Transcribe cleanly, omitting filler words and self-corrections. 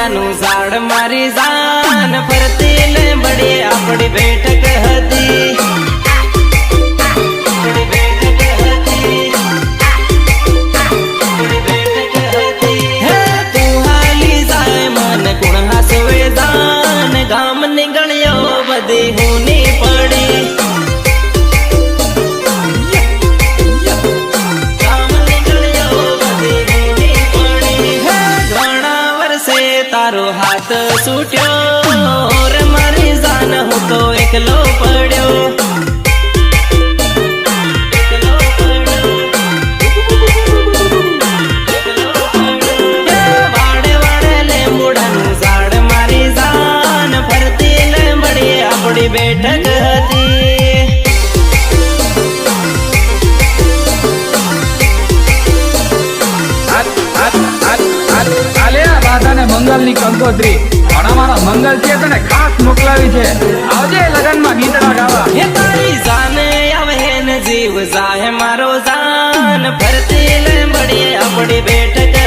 લીમડાનું ઝાડ મારી જાન ફરતી લીમડી આપણી બેઠક હતી ગામ ની ગણ્યો બધી હુની પડી ગામ ની ગણ્યો બધી હુની પડી ઘણા વર્ષે તારો હાથ છૂટ્યો રે મારી જાન હું તો એકલો પડ્યો બેઠક હતી મંગલ ની કંકોત્રી પણ અમારા મંગલ છે તને ખાસ મોકલાવી છે આવજે લગન માં ગીતડા ગાવા હે તારી જાને આવે ને જીવ જાહે મારો જાન ફરતી લીમડી આપણી બેઠક